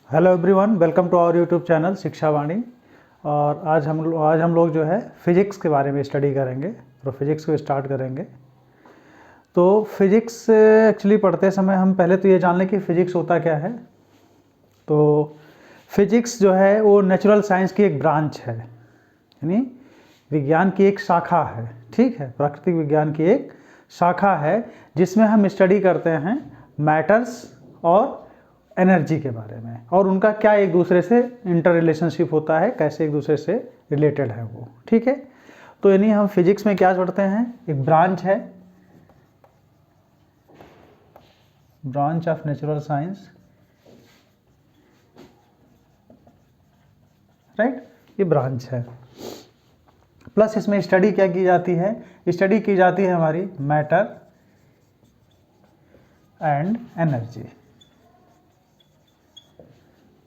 Hello everyone, welcome to our YouTube channel Shiksha Vani. और आज हम लोग जो है फिज़िक्स के बारे में स्टडी करेंगे। तो फिज़िक्स को स्टार्ट करेंगे। तो फिज़िक्स एक्चुअली पढ़ते समय हम पहले तो ये जान लें कि फ़िज़िक्स होता क्या है। तो फिज़िक्स जो है वो नेचुरल साइंस की एक ब्रांच है, यानी विज्ञान की एक शाखा है। ठीक है, प्राकृतिक विज्ञान की एक शाखा है जिसमें हम स्टडी करते हैं मैटर्स और एनर्जी के बारे में, और उनका क्या एक दूसरे से इंटर रिलेशनशिप होता है, कैसे एक दूसरे से रिलेटेड है वो। ठीक है, तो यानी हम फिजिक्स में क्या पढ़ते हैं, एक ब्रांच है, branch of natural science, right, ये ब्रांच है। प्लस इसमें स्टडी क्या की जाती है, स्टडी की जाती है हमारी मैटर एंड एनर्जी,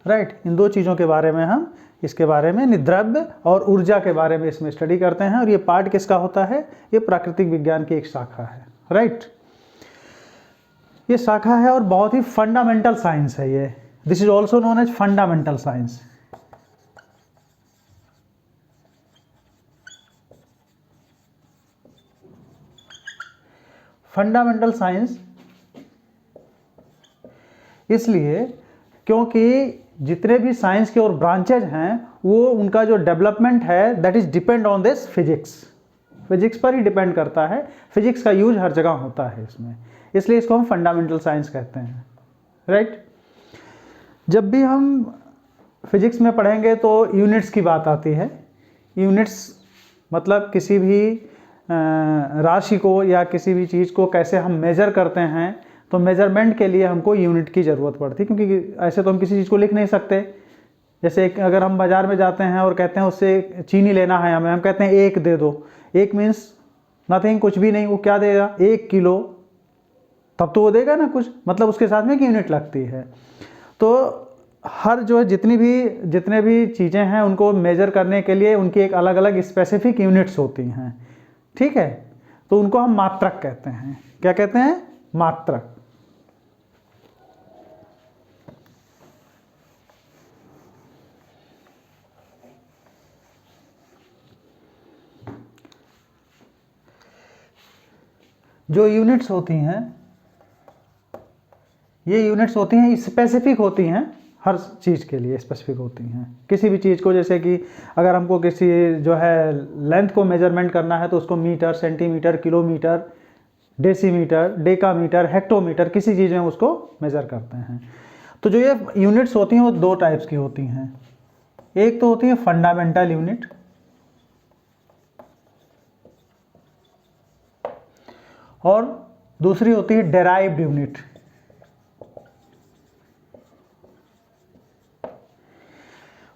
राइट। इन दो चीज़ों के बारे में हम इसके बारे में द्रव्य और ऊर्जा के बारे में इसमें स्टडी करते हैं। और ये पार्ट किसका होता है, ये प्राकृतिक विज्ञान की एक शाखा है, राइट। ये शाखा है और बहुत ही फंडामेंटल साइंस है ये। This is also known as fundamental science. Fundamental science इसलिए क्योंकि जितने भी साइंस के और ब्रांचेज हैं वो उनका जो डेवलपमेंट है that is depend on this physics. Physics पर ही डिपेंड करता है, फिजिक्स का यूज हर जगह होता है इसमें, इसलिए इसको हम फंडामेंटल साइंस कहते हैं, राइट। जब भी हम फिजिक्स में पढ़ेंगे तो यूनिट्स की बात आती है। यूनिट्स मतलब किसी भी राशि को या किसी भी चीज़ को कैसे हम मेजर करते हैं, तो मेजरमेंट के लिए हमको यूनिट की ज़रूरत पड़ती है, क्योंकि ऐसे तो हम किसी चीज़ को लिख नहीं सकते। जैसे अगर हम बाज़ार में जाते हैं और कहते हैं उससे चीनी लेना है हमें, हम कहते हैं एक दे दो। एक मीन्स नथिंग, कुछ भी नहीं। वो क्या देगा, 1 किलो, तब तो वो देगा ना कुछ, मतलब उसके साथ में एक यूनिट लगती है। तो हर जो है जितने भी चीज़ें हैं उनको मेजर करने के लिए उनकी एक अलग अलग स्पेसिफिक यूनिट्स होती हैं, ठीक है। तो उनको हम मात्रक कहते हैं। क्या कहते हैं, मात्रक। जो यूनिट्स होती हैं, ये यूनिट्स होती हैं स्पेसिफिक होती हैं, हर चीज़ के लिए स्पेसिफिक होती हैं। किसी भी चीज़ को, जैसे कि अगर हमको किसी जो है लेंथ को मेजरमेंट करना है तो उसको metre, centimetre, kilometre, decimetre, decametre, hectometre, किसी चीज़ में उसको मेजर करते हैं। तो जो ये यूनिट्स होती हैं वो 2 टाइप्स की होती हैं। एक तो होती है फंडामेंटल यूनिट, और दूसरी होती है डेराइव्ड यूनिट।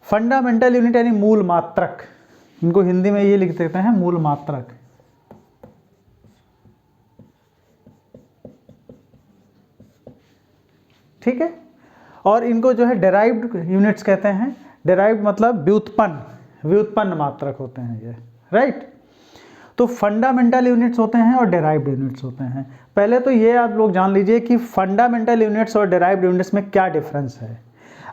फंडामेंटल यूनिट यानी मूल मात्रक, इनको हिंदी में ये लिख देते हैं मूल मात्रक, ठीक है। और इनको जो है डेराइव्ड यूनिट्स कहते हैं। डेराइव्ड मतलब व्युत्पन्न मात्रक होते हैं ये, राइट। तो फंडामेंटल यूनिट्स होते हैं और डेराइव्ड यूनिट्स होते हैं। पहले तो ये आप लोग जान लीजिए कि फंडामेंटल यूनिट्स और डेराइव्ड यूनिट्स में क्या डिफरेंस है।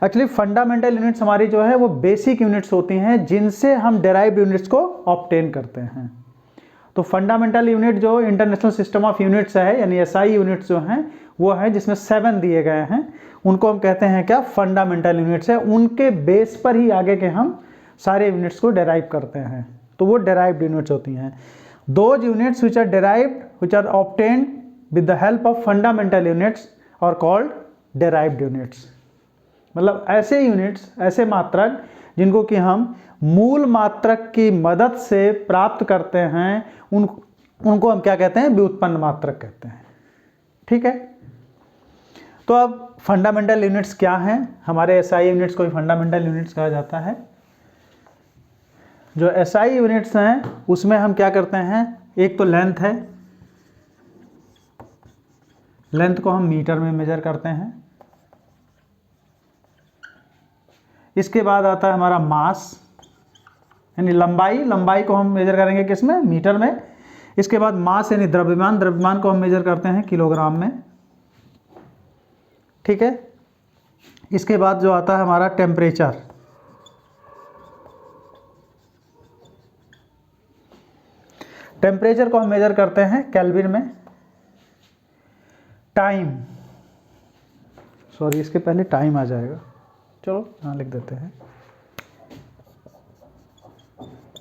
एक्चुअली फंडामेंटल यूनिट्स हमारी जो है वो बेसिक यूनिट्स होती हैं जिनसे हम डेराइव्ड यूनिट्स को ऑब्टेन करते हैं। तो फंडामेंटल यूनिट जो इंटरनेशनल सिस्टम ऑफ यूनिट्स है, यानी एसआई यूनिट्स जो हैं वो है जिसमें 7 दिए गए हैं, उनको हम कहते हैं क्या, फंडामेंटल यूनिट्स है। उनके बेस पर ही आगे के हम सारे यूनिट्स को डेराइव करते हैं, तो वो डेराइव्ड यूनिट्स होती हैं। Those units which are derived, which are obtained with the help of fundamental units are called derived units. मतलब ऐसे यूनिट्स, ऐसे मात्रक जिनको कि हम मूल मात्रक की मदद से प्राप्त करते हैं, उनको हम क्या कहते हैं, व्युत्पन्न मात्रक कहते हैं, ठीक है। तो अब फंडामेंटल यूनिट्स क्या हैं, हमारे एसआई यूनिट्स को भी फंडामेंटल यूनिट्स कहा जाता है। जो एसआई यूनिट्स हैं उसमें हम क्या करते हैं, एक तो लेंथ है, लेंथ को हम मीटर में मेजर करते हैं। इसके बाद आता है हमारा मास, यानी लंबाई को हम मेजर करेंगे किसमें, मीटर में। इसके बाद मास यानी द्रव्यमान को हम मेजर करते हैं किलोग्राम में, ठीक है। इसके बाद जो आता है हमारा टेम्परेचर, टेम्परेचर को हम मेजर करते हैं केल्विन में। टाइम, सॉरी इसके पहले टाइम आ जाएगा, चलो यहाँ लिख देते हैं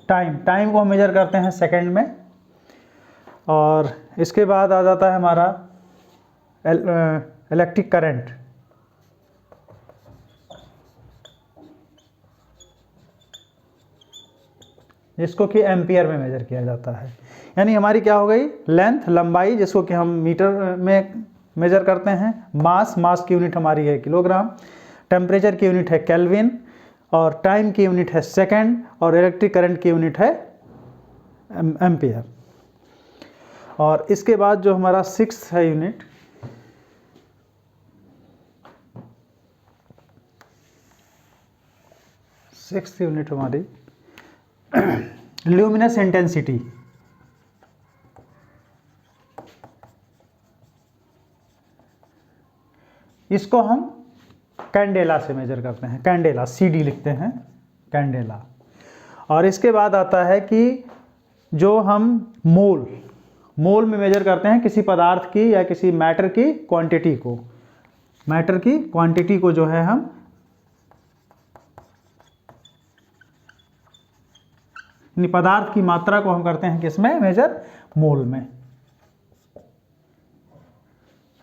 टाइम। टाइम को हम मेजर करते हैं सेकंड में। और इसके बाद आ जाता है हमारा इलेक्ट्रिक करंट, जिसको कि एम्पियर में मेजर किया जाता है। यानी हमारी क्या हो गई, लेंथ, लंबाई, जिसको कि हम मीटर में मेजर करते हैं। मास, मास की यूनिट हमारी है किलोग्राम। टेम्परेचर की यूनिट है केल्विन। और टाइम की यूनिट है सेकंड। और इलेक्ट्रिक करंट की यूनिट है एम्पियर। और इसके बाद जो हमारा सिक्स्थ है यूनिट, सिक्स्थ यूनिट हमारी ल्यूमिनस इंटेंसिटी। इसको हम कैंडेला से मेजर करते हैं, कैंडेला, CD लिखते हैं, कैंडेला। और इसके बाद आता है कि जो हम मोल, मोल में मेजर करते हैं किसी पदार्थ की या किसी मैटर की क्वांटिटी को। मैटर की क्वांटिटी को जो है हम पदार्थ की मात्रा को हम करते हैं किसमें मेजर, मोल में,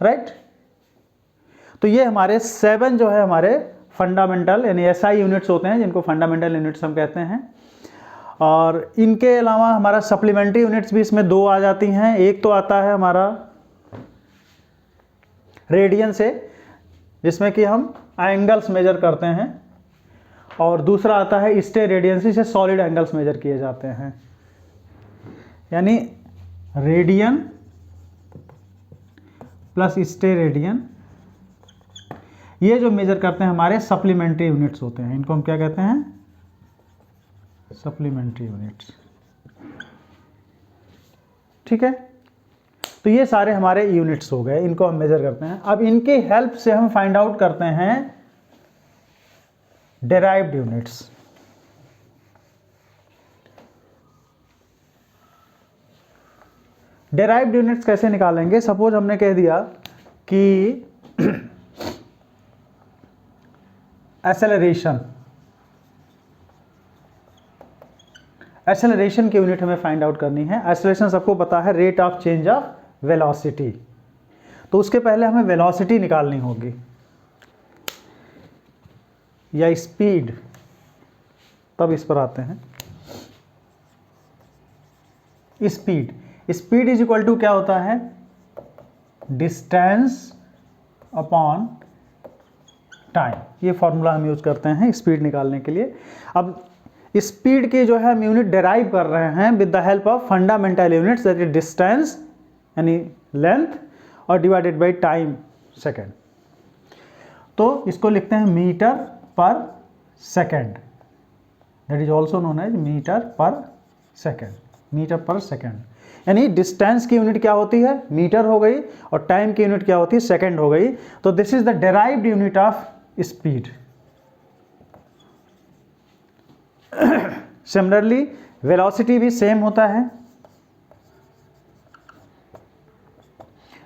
राइट। तो ये हमारे 7 जो है हमारे फंडामेंटल यानी SI यूनिट्स होते हैं, जिनको फंडामेंटल यूनिट्स हम कहते हैं। और इनके अलावा हमारा सप्लीमेंट्री यूनिट्स भी इसमें 2 आ जाती हैं। एक तो आता है हमारा रेडियन से, जिसमें कि हम एंगल्स मेजर करते हैं। और दूसरा आता है स्टेरेडियन से सॉलिड एंगल्स मेजर किए जाते हैं। यानी रेडियन प्लस स्टेरेडियन, ये जो मेजर करते हैं हमारे सप्लीमेंट्री यूनिट्स होते हैं। इनको हम क्या कहते हैं, सप्लीमेंट्री यूनिट्स, ठीक है। तो ये सारे हमारे यूनिट्स हो गए, इनको हम मेजर करते हैं। अब इनके हेल्प से हम फाइंड आउट करते हैं डेराइव्ड यूनिट्स। डेराइव्ड यूनिट्स कैसे निकालेंगे? सपोज हमने कह दिया कि एक्सेलरेशन, एक्सेलरेशन की यूनिट हमें फाइंड आउट करनी है। एक्सेलरेशन सबको पता है, rate of change of velocity. तो उसके पहले हमें वेलोसिटी निकालनी होगी या स्पीड, तब इस पर आते हैं। Speed, speed is equal to क्या होता है, डिस्टेंस अपॉन टाइम। ये फॉर्मूला हम यूज करते हैं स्पीड निकालने के लिए। अब स्पीड के जो है हम यूनिट डेराइव कर रहे हैं with the help of fundamental units, that is distance यानी लेंथ और डिवाइडेड बाय टाइम, सेकेंड। तो इसको लिखते हैं metre per second, that is also known as metre per second, metre per second. यानी डिस्टेंस की यूनिट क्या होती है, मीटर हो गई, और टाइम की यूनिट क्या होती है, सेकेंड हो गई। तो this is the derived unit of speed. Similarly velocity भी सेम होता है।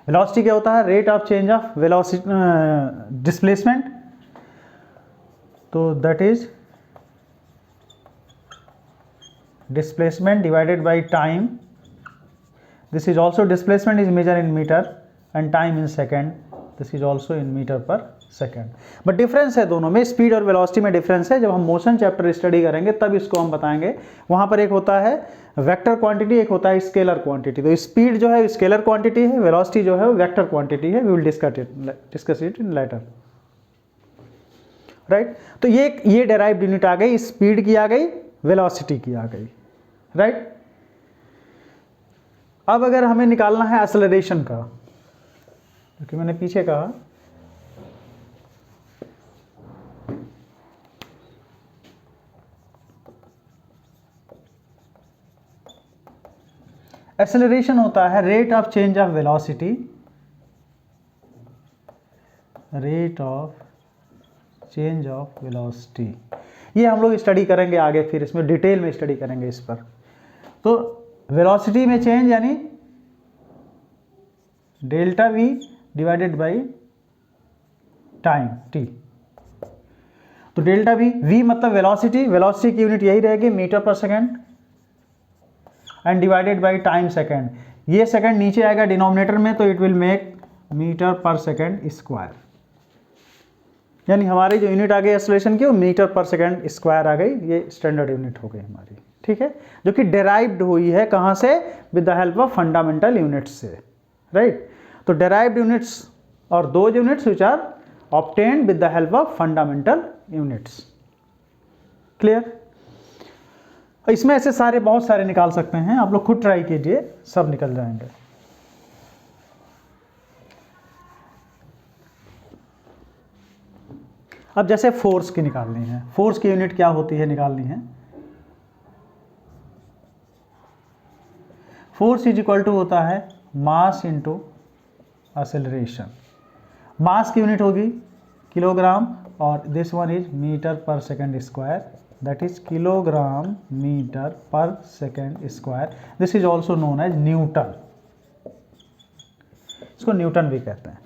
वेलोसिटी क्या होता है, rate of change of velocity displacement. तो that is displacement divided by time. This is also displacement is measured in meter and time in second. This is also in meter per second. But difference है दोनों में, speed और velocity में difference है। जब हम motion chapter study करेंगे तब इसको हम बताएंगे। वहाँ पर एक होता है वेक्टर क्वांटिटी, एक होता है स्केलर क्वांटिटी। तो स्पीड जो है स्केलर क्वांटिटी है, वेलोसिटी जो है वो वेक्टर क्वांटिटी है। We will discuss it in later, right. तो ये डेराइव्ड यूनिट आ गई, स्पीड की आ गई, वेलोसिटी की आ गई, राइट। अब अगर हमें निकालना है एक्सेलरेशन का, क्योंकि मैंने पीछे कहा एक्सेलरेशन होता है rate of change of velocity, rate of change of velocity, ये हम लोग स्टडी करेंगे आगे, फिर इसमें डिटेल में स्टडी करेंगे इस पर। तो वेलोसिटी में चेंज यानी delta we divided by time T. तो डेल्टा वी, वी मतलब वेलोसिटी, वेलोसिटी की यूनिट यही रहेगी metre per second, and divided by time second. ये सेकेंड नीचे आएगा डिनोमिनेटर में, तो it will make metre per second square, यानी हमारी जो यूनिट आ गई एक्सेलरेशन की वो मीटर पर सेकेंड स्क्वायर आ गई, ये स्टैंडर्ड यूनिट हो गई हमारी, ठीक है, जो कि डेराइव्ड हुई है कहाँ से, with the help of fundamental units से, राइट। तो डेराइव्ड यूनिट्स और those units which are obtained with the help of fundamental units, clear. इसमें ऐसे सारे बहुत सारे निकाल सकते हैं, आप लोग खुद ट्राई कीजिए, सब निकल जाएंगे। अब जैसे फोर्स की निकालनी है, फोर्स की यूनिट क्या होती है निकालनी है, फोर्स इज इक्वल टू होता है मास इंटू एक्सेलरेशन। मास की यूनिट होगी किलोग्राम, और this one is metre per second square, that is kilogram metre per second square. This is also known as newton, इसको न्यूटन भी कहते हैं,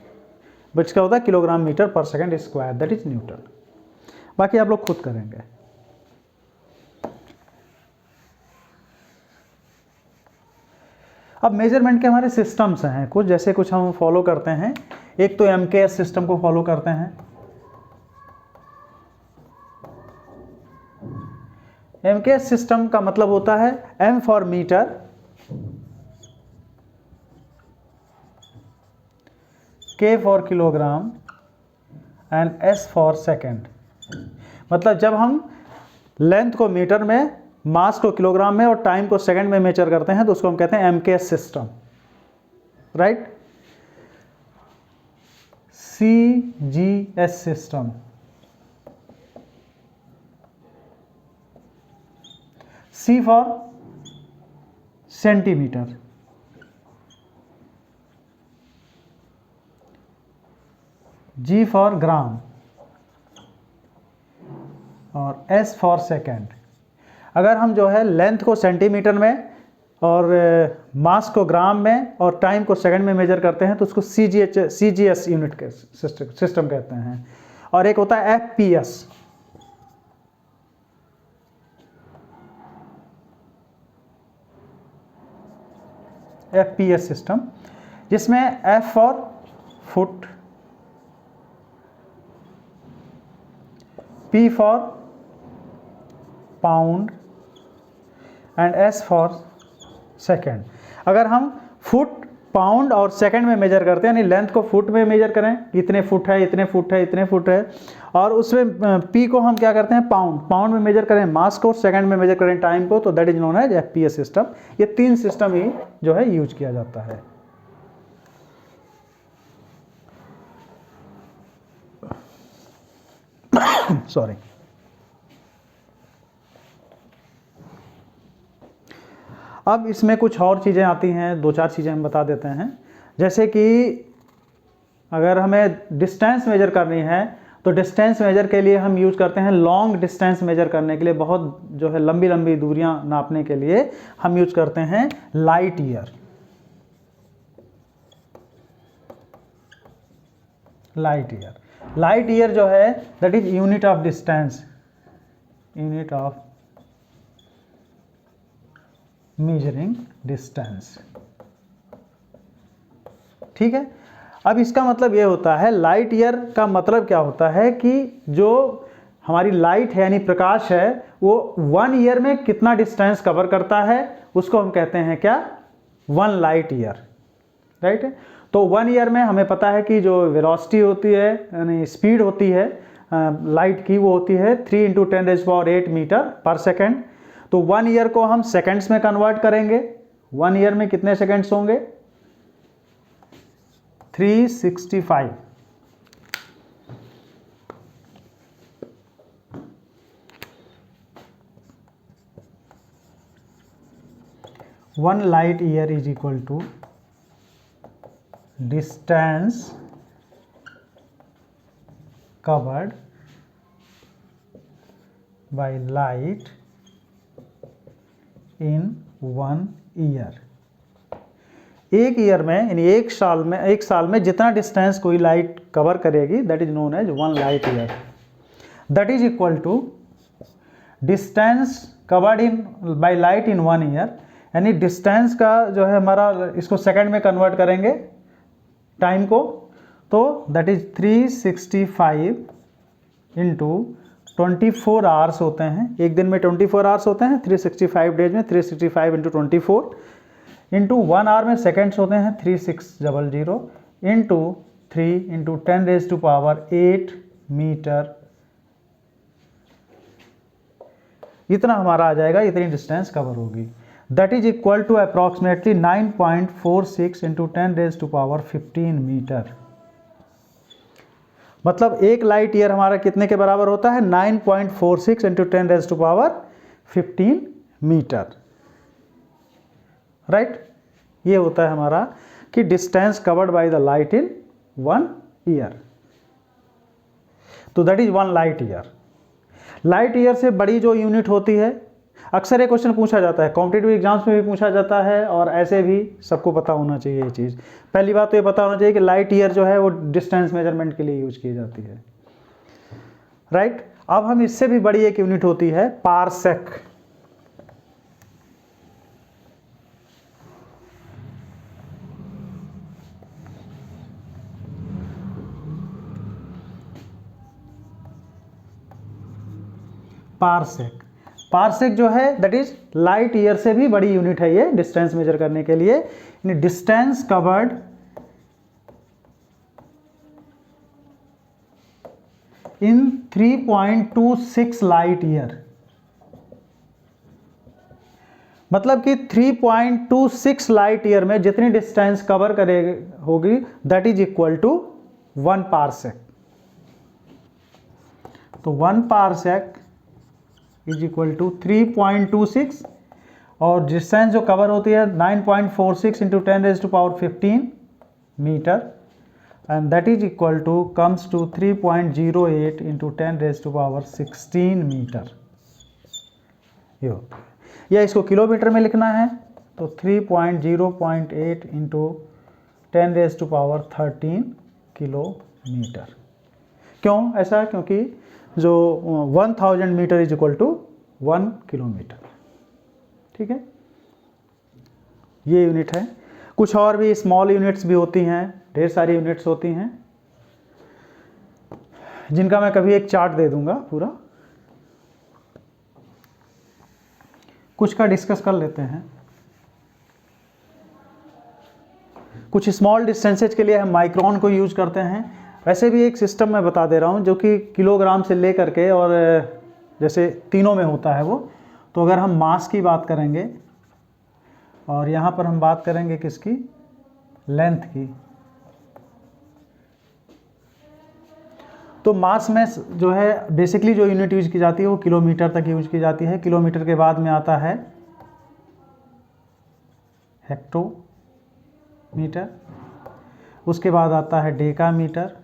बट इसका होता है kilogram metre per second square, that is newton. बाकी आप लोग खुद करेंगे। अब मेजरमेंट के हमारे सिस्टम्स हैं कुछ, जैसे कुछ हम फॉलो करते हैं। एक तो MKS सिस्टम को फॉलो करते हैं। MKS सिस्टम का मतलब होता है M for metre, K for kilogram and S for second. मतलब जब हम लेंथ को मीटर में, मास को किलोग्राम में और टाइम को सेकंड में मेजर करते हैं तो उसको हम कहते हैं MKS system, right. CGS system, C for centimetre, G for gram और S फॉर सेकेंड। अगर हम जो है लेंथ को सेंटीमीटर में और मास को ग्राम में और टाइम को सेकंड में मेजर करते हैं तो उसको CGS यूनिट के सिस्टम कहते हैं। और एक होता है FPS सिस्टम, जिसमें F for foot, P for pound and S for second. अगर हम फुट, पाउंड और सेकंड में मेजर करते हैं, यानी लेंथ को फुट में मेजर करें, इतने फुट है, इतने फुट है, इतने फुट है, और उसमें P को हम क्या करते हैं, पाउंड में मेजर करें, मास को सेकंड में मेजर करें टाइम को, तो that is known as FPS system. ये तीन सिस्टम ही जो है यूज किया जाता है। सॉरी। अब इसमें कुछ और चीज़ें आती हैं, दो चार चीज़ें हम बता देते हैं। जैसे कि अगर हमें डिस्टेंस मेजर करनी है तो डिस्टेंस मेजर के लिए हम यूज करते हैं, लॉन्ग डिस्टेंस मेजर करने के लिए, बहुत जो है लंबी लंबी दूरियां नापने के लिए हम यूज करते हैं लाइट ईयर। लाइट ईयर जो है that is unit of distance, unit of measuring distance, ठीक है। अब इसका मतलब ये होता है, लाइट ईयर का मतलब क्या होता है कि जो हमारी लाइट है यानी प्रकाश है वो 1 ईयर में कितना डिस्टेंस कवर करता है उसको हम कहते हैं क्या, 1 लाइट ईयर, राइट है। तो 1 ईयर में हमें पता है कि जो वेलोसिटी होती है यानी स्पीड होती है लाइट की, वो होती है 3 × 10⁸ मीटर पर सेकेंड। तो 1 ईयर को हम सेकेंड्स में कन्वर्ट करेंगे। 1 ईयर में कितने सेकेंड्स होंगे, 365। One light year is equal to distance covered by light in 1 year. एक ईयर में यानी एक साल में जितना डिस्टेंस कोई लाइट कवर करेगी that is known as 1 light year. That is equal to distance covered in by light in 1 year, यानी डिस्टेंस का जो है हमारा, इसको सेकंड में कन्वर्ट करेंगे टाइम को, तो दैट इज 365 इंटू 24 आवर्स होते हैं। एक दिन में 24 आवर्स होते हैं, 365 डेज में 365 इंटू 24 इंटू 1 आवर में सेकेंड्स होते हैं 3600 इंटू 3 इंटू 10⁸ मीटर। इतना हमारा आ जाएगा, इतनी डिस्टेंस कवर होगी। That is equal to approximately 9.46 into 10⁻15 metre. मतलब एक लाइट ईयर हमारा कितने के बराबर होता है? 9.46 इंटू 10⁻15 मीटर। राइट, ये होता है हमारा कि distance covered by the light in 1 year. तो that is 1 light year. Light year से बड़ी जो यूनिट होती है, अक्सर ये क्वेश्चन पूछा जाता है, कॉम्पिटिटिव एग्जाम्स में भी पूछा जाता है और ऐसे भी सबको पता होना चाहिए ये चीज़। पहली बात तो ये पता होना चाहिए कि लाइट ईयर जो है वो डिस्टेंस मेजरमेंट के लिए यूज की जाती है। राइट, अब हम इससे भी बड़ी एक यूनिट होती है पारसेक। पारसेक, पारसेक जो है दैट इज लाइट ईयर से भी बड़ी यूनिट है ये डिस्टेंस मेजर करने के लिए। डिस्टेंस कवर्ड इन 3.26 लाइट ईयर, मतलब कि 3.26 लाइट ईयर में जितनी डिस्टेंस कवर करे होगी that is equal to 1 parsec. तो 1 पारसेक इज इक्वल टू 3.26 और डिस्टेंस जो कवर होती है 9.46 into 10⁻15 metre, and that is equal to comes to 3.08 into 10⁻16 metre. ये होता है, या इसको किलोमीटर में लिखना है तो 3.08 इंटू 10⁻13 किलोमीटर। क्यों ऐसा? क्योंकि जो 1000 metre is equal to 1 kilometre. ठीक है, ये यूनिट है। कुछ और भी स्मॉल यूनिट्स भी होती हैं, ढेर सारी यूनिट्स होती हैं जिनका मैं कभी एक चार्ट दे दूंगा पूरा। कुछ का डिस्कस कर लेते हैं। कुछ स्मॉल डिस्टेंसेज के लिए हम माइक्रोन को यूज करते हैं। वैसे भी एक सिस्टम मैं बता दे रहा हूँ जो कि किलोग्राम से ले करके और जैसे तीनों में होता है वो। तो अगर हम मास की बात करेंगे और यहाँ पर हम बात करेंगे किसकी? लेंथ की। तो मास में जो है बेसिकली जो यूनिट यूज की जाती है वो किलोमीटर तक यूज की जाती है। किलोमीटर के बाद में आता है हेक्टोमीटर, उसके बाद आता है डेकामीटर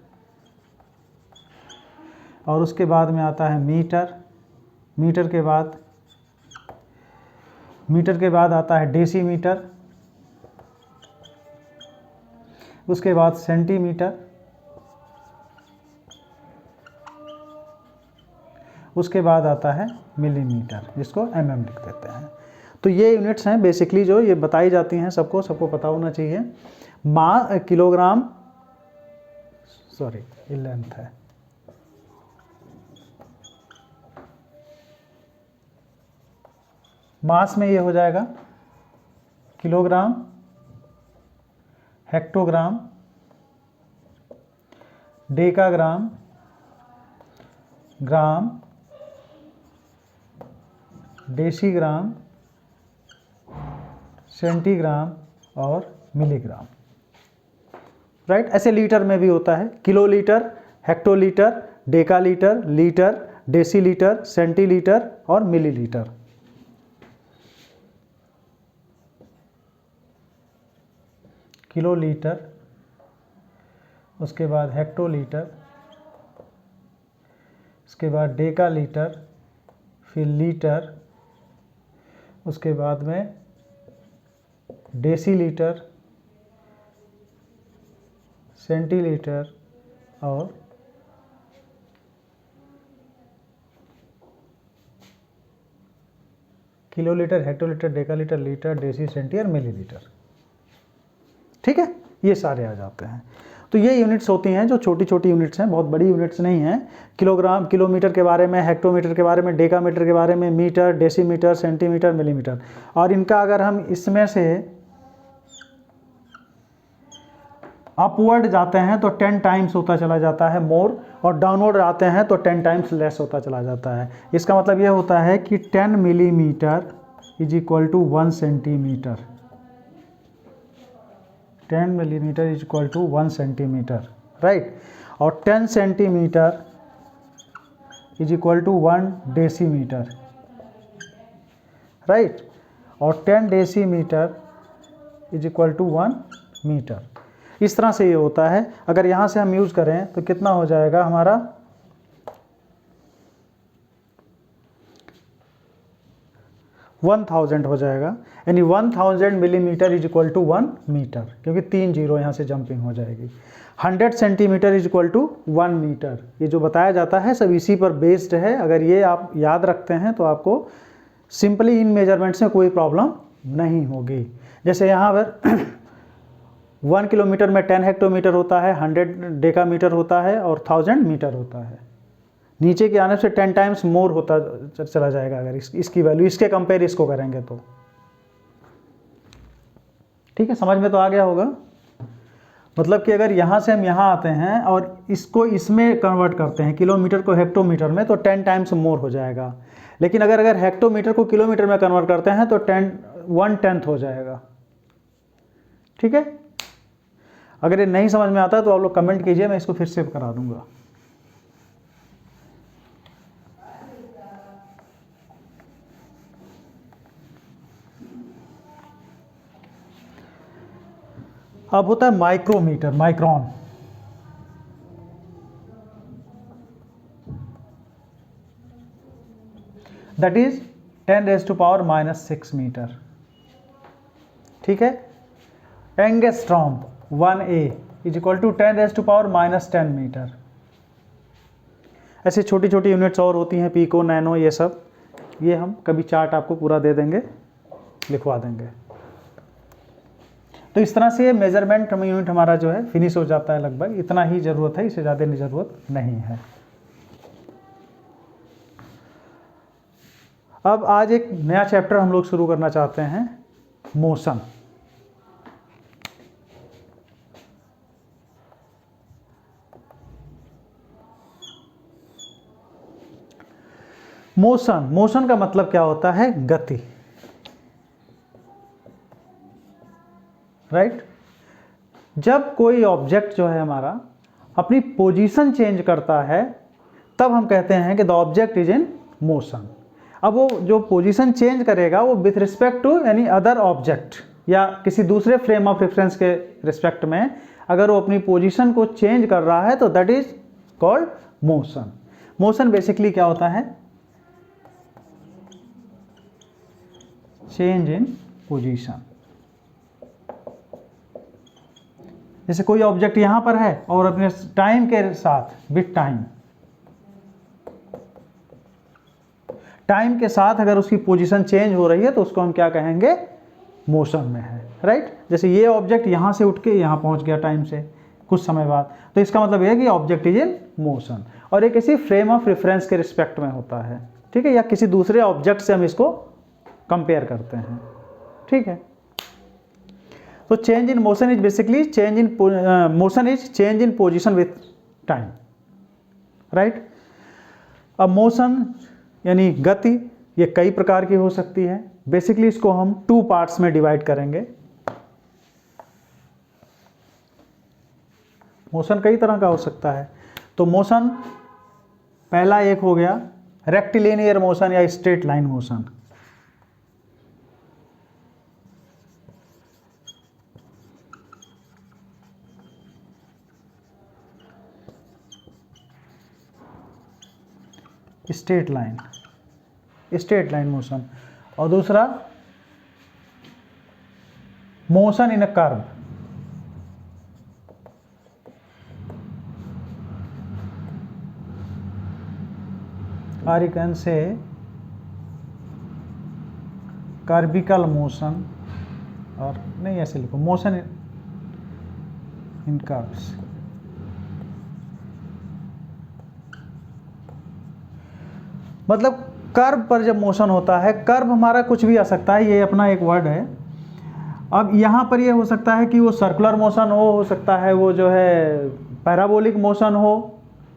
और उसके बाद में आता है मीटर। मीटर के बाद आता है डेसीमीटर, उसके बाद सेंटीमीटर, उसके बाद आता है मिलीमीटर, जिसको mm लिख देते हैं। तो ये यूनिट्स हैं बेसिकली जो ये बताई जाती हैं, सबको पता होना चाहिए। किलोग्राम, सॉरी ये लेंथ है, मास में ये हो जाएगा किलोग्राम, हेक्टोग्राम, डेकाग्राम, ग्राम, डेसीग्राम, सेंटीग्राम और मिलीग्राम। राइट, ऐसे लीटर में भी होता है, kilolitre, hectolitre, डेकालीटर, litre, decilitre, centilitre और मिलीलीटर। किलोलीटर, उसके बाद हेक्टोलीटर, उसके बाद डेकालीटर, फिर लीटर, उसके बाद में डेसीलीटर, सेंटीलीटर और kilolitre, hectolitre, डेकालीटर, litre, deci, senti और मिलीलीटर। ठीक है, ये सारे आ जाते हैं। तो ये यूनिट्स होती हैं जो छोटी छोटी यूनिट्स हैं, बहुत बड़ी यूनिट्स नहीं हैं। किलोग्राम, किलोमीटर के बारे में, हेक्टोमीटर के बारे में, डेकामीटर के बारे में, मीटर, डेसीमीटर, सेंटीमीटर, मिलीमीटर। और इनका अगर हम इसमें से अपवर्ड जाते हैं तो 10 टाइम्स होता चला जाता है मोर, और डाउनवर्ड आते हैं तो 10 टाइम्स लेस होता चला जाता है। इसका मतलब ये होता है कि 10 millimetre is equal to 1 centimetre. 10 millimetre is equal to 1 centimetre, right. और 10 centimetre is equal to 1 decimetre, right. और 10 decimetre is equal to 1 metre. इस तरह से ये होता है। अगर यहाँ से हम यूज़ करें तो कितना हो जाएगा हमारा, 1000 हो जाएगा, यानी 1000 millimetre is equal to 1 metre, क्योंकि 3 जीरो यहाँ से जंपिंग हो जाएगी। 100 centimetre is equal to 1 metre. ये जो बताया जाता है सब इसी पर बेस्ड है। अगर ये आप याद रखते हैं तो आपको सिंपली इन मेजरमेंट्स में कोई प्रॉब्लम नहीं होगी। जैसे यहाँ पर 1 किलोमीटर में 10 हेक्टोमीटर होता है, 100 डेकामीटर होता है और 1000 मीटर होता है। नीचे के आने से 10 टाइम्स मोर होता चला जाएगा अगर इसकी वैल्यू, इसके कंपेयर इसको करेंगे तो। ठीक है, समझ में तो आ गया होगा। मतलब कि अगर यहाँ से हम यहाँ आते हैं और इसको इसमें कन्वर्ट करते हैं, किलोमीटर को हेक्टोमीटर में, तो 10 टाइम्स मोर हो जाएगा। लेकिन अगर हेक्टोमीटर को किलोमीटर में कन्वर्ट करते हैं तो 1/10 हो जाएगा। ठीक है, अगर ये नहीं समझ में आता तो आप लोग कमेंट कीजिए, मैं इसको फिर से करा दूंगा। अब होता है micrometre, micron. That is 10⁻⁻6 metre. ठीक है, angstrom 1A is equal to 10⁻⁻10 metre. ऐसे छोटी छोटी यूनिट्स और होती हैं, पीको, नैनो, ये सब। ये हम कभी चार्ट आपको पूरा दे देंगे, लिखवा देंगे। तो इस तरह से मेजरमेंट यूनिट हमारा जो है फिनिश हो जाता है लगभग। इतना ही ज़रूरत है, इससे ज़्यादा ज़रूरत नहीं है। अब आज एक नया चैप्टर हम लोग शुरू करना चाहते हैं, मोशन। मोशन, मोशन का मतलब क्या होता है, गति, राइट। जब कोई ऑब्जेक्ट जो है हमारा अपनी पोजीशन चेंज करता है तब हम कहते हैं कि the object is in motion. अब वो जो पोजीशन चेंज करेगा वो with respect to any other object या किसी दूसरे फ्रेम ऑफ रेफरेंस के रिस्पेक्ट में अगर वो अपनी पोजीशन को चेंज कर रहा है तो that is called motion. Motion basically क्या होता है, चेंज इन पोजीशन। जैसे कोई ऑब्जेक्ट यहां पर है और अपने टाइम के साथ, विथ टाइम के साथ अगर उसकी पोजीशन चेंज हो रही है तो उसको हम क्या कहेंगे, मोशन में है, राइट। जैसे ये ऑब्जेक्ट यहां से उठ के यहां पहुंच गया टाइम से कुछ समय बाद, तो इसका मतलब यह है कि ऑब्जेक्ट इज इन मोशन। और ये किसी फ्रेम ऑफ रेफरेंस के रिस्पेक्ट में होता है, ठीक है, या किसी दूसरे ऑब्जेक्ट से हम इसको कंपेयर करते हैं। ठीक है, तो change in motion is basically change in motion is change in position with time, right. अब मोशन यानी गति, ये कई प्रकार की हो सकती है। बेसिकली इसको हम 2 पार्ट्स में डिवाइड करेंगे। मोशन कई तरह का हो सकता है। तो मोशन पहला एक हो गया रेक्टिलिनियर मोशन या straight line motion. Straight line, straight line motion, और दूसरा मोशन इन अ कर्व। और यू कैन से कर्विकल मोशन, और नहीं ऐसे लिखो, मोशन इन कर्व्स। मतलब कर्व पर जब मोशन होता है, कर्व हमारा कुछ भी आ सकता है, ये अपना एक वर्ड है। अब यहाँ पर ये हो सकता है कि वो सर्कुलर मोशन हो सकता है वो जो है पैराबोलिक मोशन हो,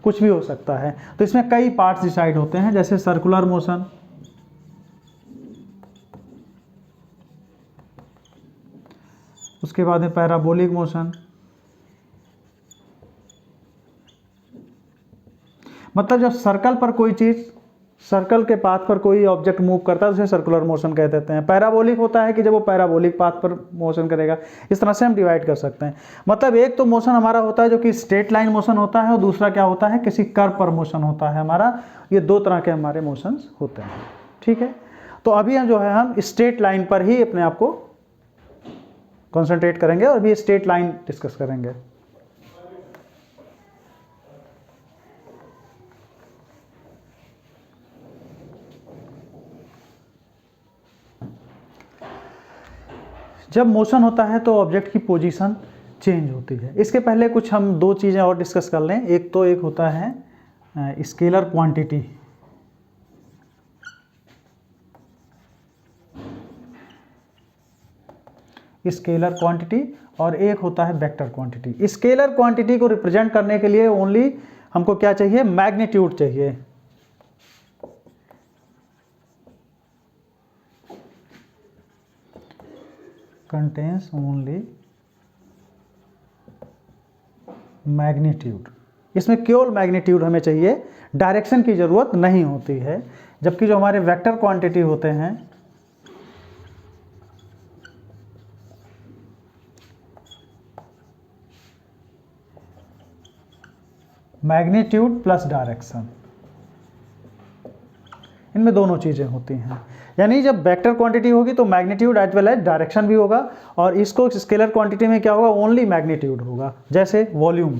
कुछ भी हो सकता है। तो इसमें कई पार्ट्स डिसाइड होते हैं, जैसे सर्कुलर मोशन, उसके बाद में पैराबोलिक मोशन। मतलब जब सर्कल पर कोई चीज़, सर्कल के पाथ पर कोई ऑब्जेक्ट मूव करता है उसे सर्कुलर मोशन कह देते हैं। पैराबोलिक होता है कि जब वो पैराबोलिक पाथ पर मोशन करेगा। इस तरह से हम डिवाइड कर सकते हैं। मतलब एक तो मोशन हमारा होता है जो कि स्ट्रेट लाइन मोशन होता है, और दूसरा क्या होता है, किसी कर्व पर मोशन होता है हमारा। ये दो तरह के हमारे मोशंस होते हैं, ठीक है। तो अभी हम जो है हम स्ट्रेट लाइन पर ही अपने आप को कॉन्सेंट्रेट करेंगे और अभी स्ट्रेट लाइन डिस्कस करेंगे। जब मोशन होता है तो ऑब्जेक्ट की पोजीशन चेंज होती है। इसके पहले कुछ हम दो चीज़ें और डिस्कस कर लें। एक होता है स्केलर क्वांटिटी, स्केलर क्वांटिटी, और एक होता है वेक्टर क्वांटिटी। स्केलर क्वांटिटी को रिप्रेजेंट करने के लिए ओनली हमको क्या चाहिए, मैग्नीट्यूड चाहिए। Contains only magnitude. इसमें केवल मैग्नीट्यूड हमें चाहिए, डायरेक्शन की जरूरत नहीं होती है। जबकि जो हमारे वेक्टर क्वांटिटी होते हैं, मैग्नीट्यूड प्लस डायरेक्शन, इनमें दोनों चीज़ें होती हैं। यानी जब वेक्टर क्वांटिटी होगी तो magnitude as well as direction भी होगा, और इसको स्केलर क्वांटिटी में क्या होगा, ओनली मैग्नीट्यूड होगा। जैसे वॉल्यूम,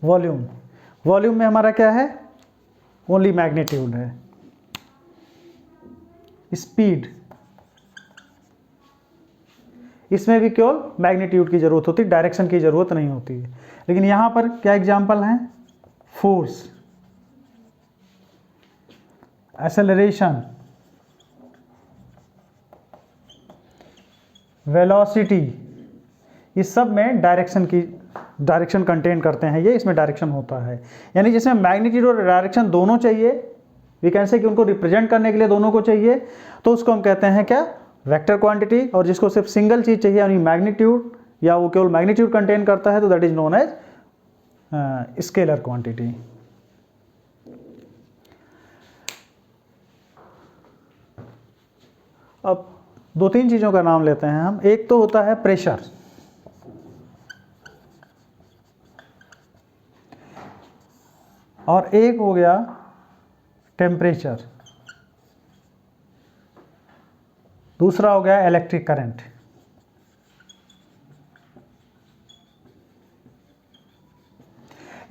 वॉल्यूम वॉल्यूम में हमारा क्या है, ओनली मैग्नीट्यूड है। स्पीड, इसमें भी केवल मैग्नीट्यूड की जरूरत होती है, डायरेक्शन की जरूरत नहीं होती है। लेकिन यहां पर क्या एग्जांपल हैं, फोर्स, एक्सेलरेशन, वेलोसिटी, इस सब में डायरेक्शन कंटेन करते हैं ये, इसमें डायरेक्शन होता है। यानी जिसमें मैग्नीट्यूड और डायरेक्शन दोनों चाहिए, वी कैन से कि उनको रिप्रेजेंट करने के लिए दोनों को चाहिए, तो उसको हम कहते हैं क्या, वेक्टर क्वांटिटी। और जिसको सिर्फ सिंगल चीज चाहिए यानी मैग्नीट्यूड, या वो केवल मैग्नीट्यूड कंटेन करता है, तो that is known as scalar quantity. अब दो तीन चीजों का नाम लेते हैं हम। एक तो होता है प्रेशर, और एक हो गया टेम्परेचर, दूसरा हो गया इलेक्ट्रिक करंट।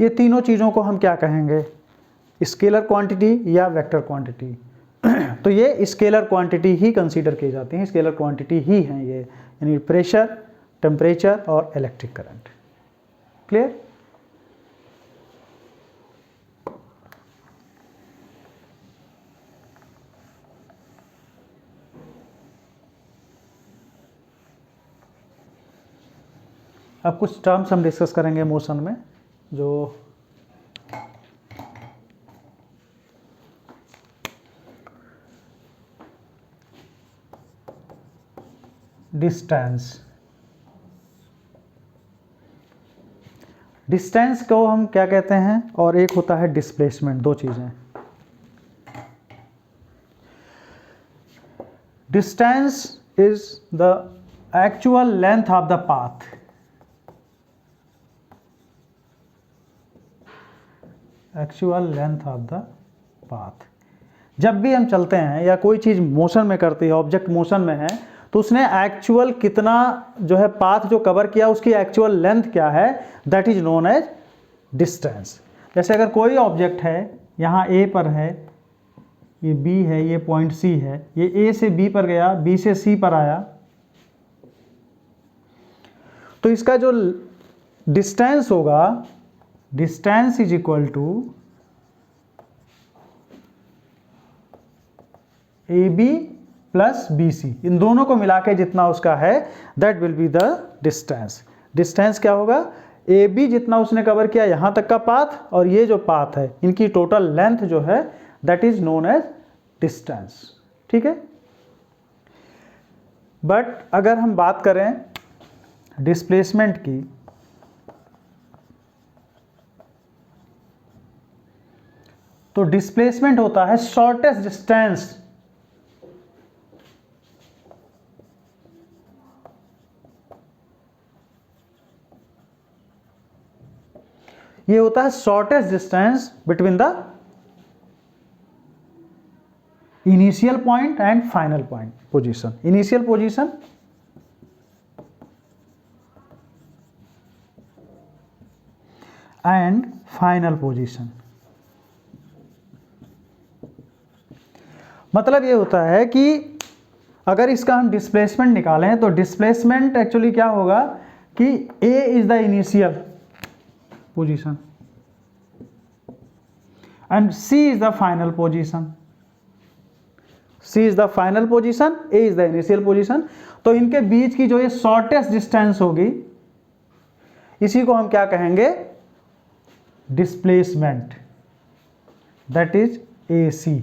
ये तीनों चीज़ों को हम क्या कहेंगे, स्केलर क्वांटिटी या वेक्टर क्वांटिटी। तो ये स्केलर क्वांटिटी ही कंसीडर की जाती हैं, स्केलर क्वांटिटी ही हैं ये, यानी प्रेशर, टेम्परेचर और इलेक्ट्रिक करंट। क्लियर? अब कुछ टर्म्स हम डिस्कस करेंगे मोशन में, जो डिस्टेंस को हम क्या कहते हैं, और एक होता है डिस्प्लेसमेंट। दो चीज़ें, distance is the actual length of the path, actual length of the path. जब भी हम चलते हैं या कोई चीज़ मोशन में करती है, ऑब्जेक्ट मोशन में है, तो उसने एक्चुअल कितना जो है पाथ जो कवर किया, उसकी एक्चुअल लेंथ क्या है, that is known as distance. जैसे अगर कोई ऑब्जेक्ट है, यहाँ ए पर है, ये बी है, ये पॉइंट सी है, ये ए से बी पर गया, बी से सी पर आया, तो इसका जो डिस्टेंस होगा, distance is equal to A B plus B C, इन दोनों को मिला के जितना उसका है, that will be the distance. Distance क्या होगा, ए बी जितना उसने कवर किया यहाँ तक का पाथ, और ये जो पाथ है इनकी टोटल लेंथ जो है, that is known as distance. ठीक है। बट अगर हम बात करें डिस्प्लेसमेंट की, तो डिस्प्लेसमेंट होता है शॉर्टेस्ट डिस्टेंस ये होता है shortest distance between the initial point and final point position. Initial position and final position. मतलब ये होता है कि अगर इसका हम डिस्प्लेसमेंट निकालें, तो डिस्प्लेसमेंट एक्चुअली क्या होगा कि A is the initial position and C is the final position, C is the final position, A is the initial position। तो इनके बीच की जो ये शॉर्टेस्ट डिस्टेंस होगी, इसी को हम क्या कहेंगे, डिस्प्लेसमेंट, दैट इज AC।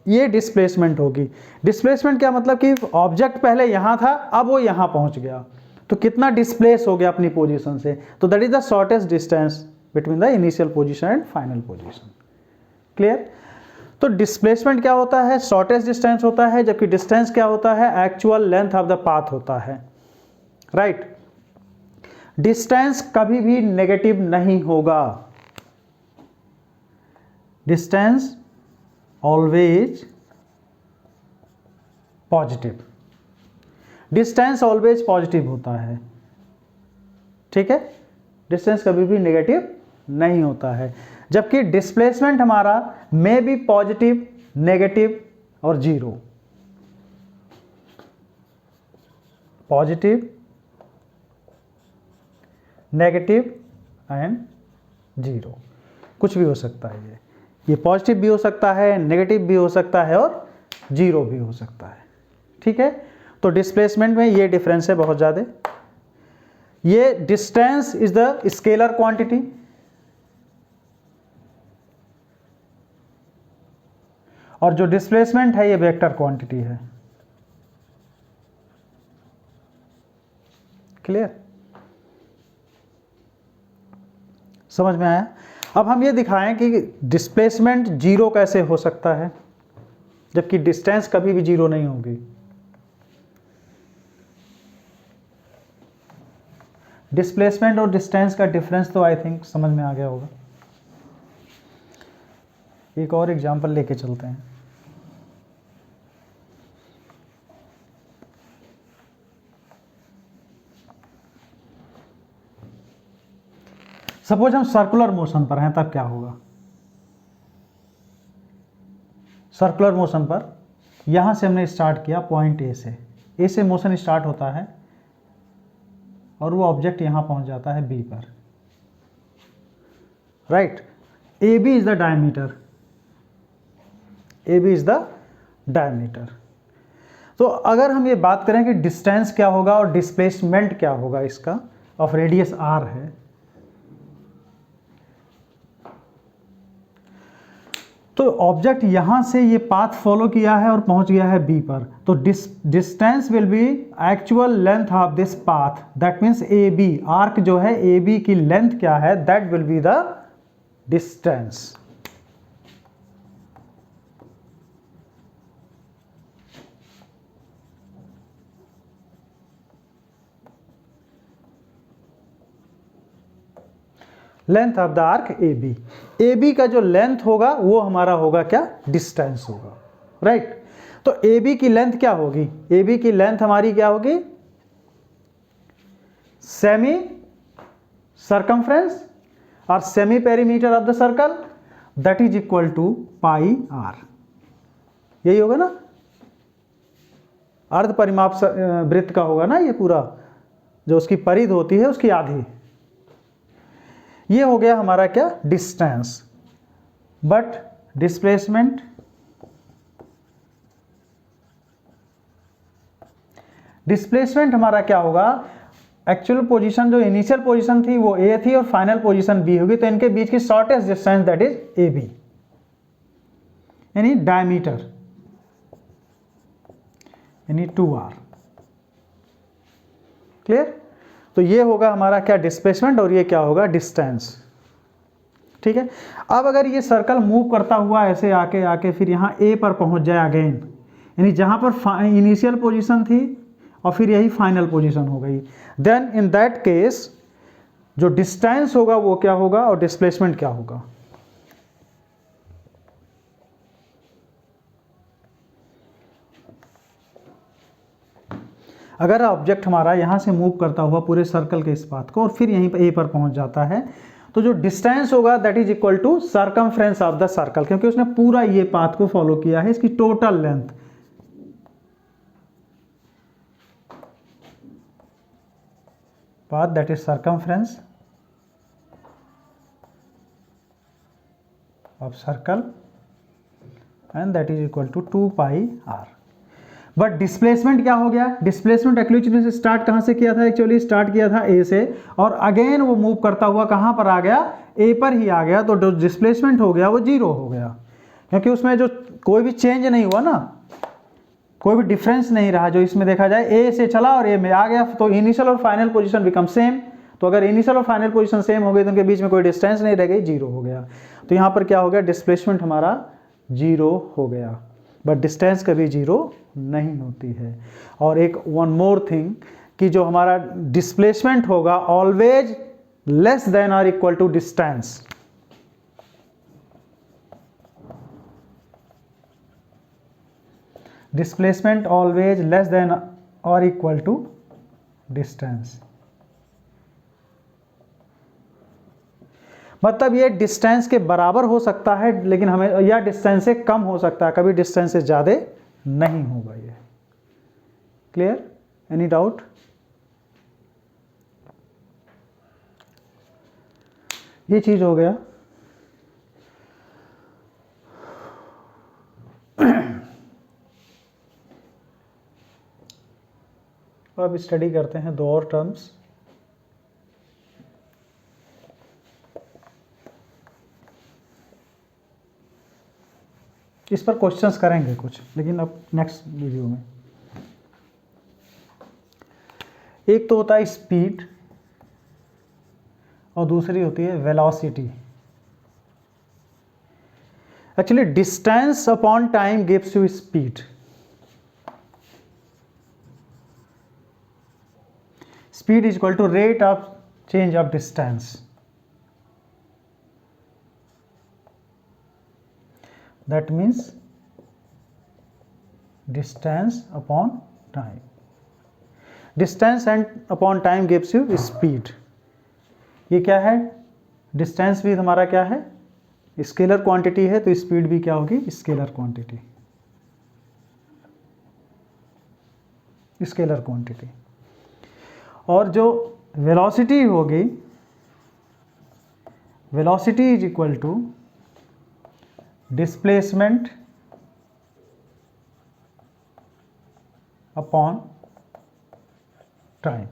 ये डिस्प्लेसमेंट होगी। डिस्प्लेसमेंट क्या मतलब कि ऑब्जेक्ट पहले यहां था, अब वो यहां पहुंच गया, तो कितना डिस्प्लेस हो गया अपनी पोजीशन से, तो that is the shortest distance between the initial position and final position. Clear. तो डिस्प्लेसमेंट क्या होता है, शॉर्टेस्ट डिस्टेंस होता है, जबकि डिस्टेंस क्या होता है, actual length of the path होता है। राइट। डिस्टेंस कभी भी नेगेटिव नहीं होगा, distance always positive, distance always positive होता है। ठीक है। डिस्टेंस कभी भी नेगेटिव नहीं होता है, जबकि डिस्प्लेसमेंट हमारा मे बी पॉजिटिव, नेगेटिव और zero. Positive, negative and zero, कुछ भी हो सकता है। ये पॉजिटिव भी हो सकता है, नेगेटिव भी हो सकता है और जीरो भी हो सकता है। ठीक है। तो डिस्प्लेसमेंट में ये डिफरेंस है बहुत ज़्यादा। ये distance is the scalar quantity, और जो डिस्प्लेसमेंट है ये वेक्टर क्वांटिटी है। क्लियर, समझ में आया। अब हम ये दिखाएं कि डिस्प्लेसमेंट जीरो कैसे हो सकता है, जबकि डिस्टेंस कभी भी जीरो नहीं होगी। डिस्प्लेसमेंट और डिस्टेंस का डिफरेंस तो आई थिंक समझ में आ गया होगा। एक और एग्जांपल लेके चलते हैं। सपोज हम सर्कुलर मोशन पर हैं, तब क्या होगा। सर्कुलर मोशन पर यहां से हमने स्टार्ट किया पॉइंट ए से मोशन स्टार्ट होता है और वो ऑब्जेक्ट यहां पहुंच जाता है बी पर। Right. A B is the diameter, A B is the diameter. तो अगर हम ये बात करें कि डिस्टेंस क्या होगा और डिस्प्लेसमेंट क्या होगा इसका, ऑफ रेडियस आर है, तो ऑब्जेक्ट यहां से ये पाथ फॉलो किया है और पहुंच गया है बी पर, तो distance will be actual length of this path, that means A B, arc जो है ए बी की लेंथ क्या है, that will be the distance. Length of the arc A B. A B का जो लेंथ होगा वो हमारा होगा क्या, डिस्टेंस होगा, राइट। तो ए बी की लेंथ क्या होगी, ए बी की लेंथ हमारी क्या होगी, सेमी सर्कमफ्रेंस और semi perimeter of the circle, that is equal to pi r. यही होगा ना, अर्ध परिमाप वृत्त का होगा ना ये पूरा, जो उसकी परिधि होती है उसकी आधी। ये हो गया हमारा क्या, डिस्टेंस। बट डिस्प्लेसमेंट, डिस्प्लेसमेंट हमारा क्या होगा, एक्चुअल पोजीशन जो इनिशियल पोजीशन थी वो ए थी और फाइनल पोजीशन बी होगी, तो इनके बीच की shortest distance that is A B, यानी डायमीटर, यानी 2r। क्लियर। तो ये होगा हमारा क्या, डिस्प्लेसमेंट, और ये क्या होगा, डिस्टेंस। ठीक है। अब अगर ये सर्कल मूव करता हुआ ऐसे आके आके फिर यहाँ ए पर पहुंच जाए अगेन, यानी जहाँ पर इनिशियल पोजीशन थी और फिर यही फाइनल पोजीशन हो गई, देन इन दैट केस जो डिस्टेंस होगा वो क्या होगा और डिस्प्लेसमेंट क्या होगा। अगर ऑब्जेक्ट हमारा यहाँ से मूव करता हुआ पूरे सर्कल के इस पाथ को और फिर यहीं पर ए पर पहुंच जाता है, तो जो डिस्टेंस होगा that is equal to circumference of the circle, क्योंकि उसने पूरा ये पाथ को फॉलो किया है, इसकी total length. Path that is circumference of circle and that is equal to 2 pi r. But displacement क्या हो गया, डिस्प्लेसमेंट एक्चुअली से स्टार्ट कहां से किया था, एक्चुअली स्टार्ट किया था ए से और अगेन वो मूव करता हुआ कहां पर आ गया, ए पर ही आ गया, तो जो डिस्प्लेसमेंट हो गया वो 0 हो गया, क्योंकि उसमें जो कोई भी चेंज नहीं हुआ ना, कोई भी डिफरेंस नहीं रहा। जो इसमें देखा जाए ए से चला और ए में आ गया, तो इनिशियल और फाइनल पोजीशन बिकम सेम। तो अगर इनिशियल और फाइनल पोजीशन सेम हो गई तो उनके बीच में कोई डिस्टेंस नहीं रह गई, 0 हो गया। तो यहाँ पर क्या हो गया, डिस्प्लेसमेंट हमारा 0 हो गया, बट डिस्टेंस कभी 0 नहीं होती है। और एक वन मोर थिंग कि जो हमारा डिस्प्लेसमेंट होगा ऑलवेज लेस देन और equal to distance. Displacement always less than और इक्वल टू डिस्टेंस, मतलब ये डिस्टेंस के बराबर हो सकता है लेकिन हमें, या डिस्टेंस से कम हो सकता है, कभी डिस्टेंस से ज़्यादा नहीं होगा ये। Clear, any doubt. ये चीज़ हो गया। अब स्टडी करते हैं 2 और टर्म्स। इस पर क्वेश्चंस करेंगे कुछ, लेकिन अब नेक्स्ट वीडियो में। एक तो होता है स्पीड और दूसरी होती है velocity. Actually distance upon time gives you speed. Speed is equal to rate of change of distance. That means distance upon time. Distance and upon time gives you speed. ये क्या है, डिस्टेंस भी हमारा क्या है, स्केलर क्वांटिटी है, तो speed भी क्या होगी, स्केलर क्वांटिटी, स्केलर क्वांटिटी। और जो वेलोसिटी होगी, velocity is equal to displacement upon time.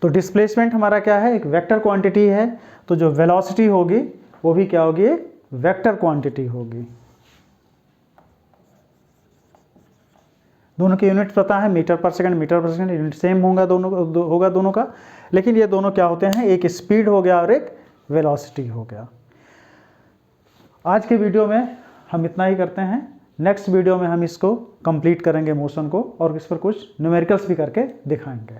तो डिस्प्लेसमेंट हमारा क्या है, एक वेक्टर क्वांटिटी है, तो जो वेलोसिटी होगी वो भी क्या होगी, एक वेक्टर क्वांटिटी होगी। दोनों के यूनिट पता है, मीटर पर सेकंड यूनिट सेम होगा दोनों का, लेकिन ये दोनों क्या होते हैं, एक स्पीड हो गया और एक वेलोसिटी हो गया। आज के वीडियो में हम इतना ही करते हैं। नेक्स्ट वीडियो में हम इसको कंप्लीट करेंगे मोशन को, और इस पर कुछ न्यूमेरिकल्स भी करके दिखाएंगे।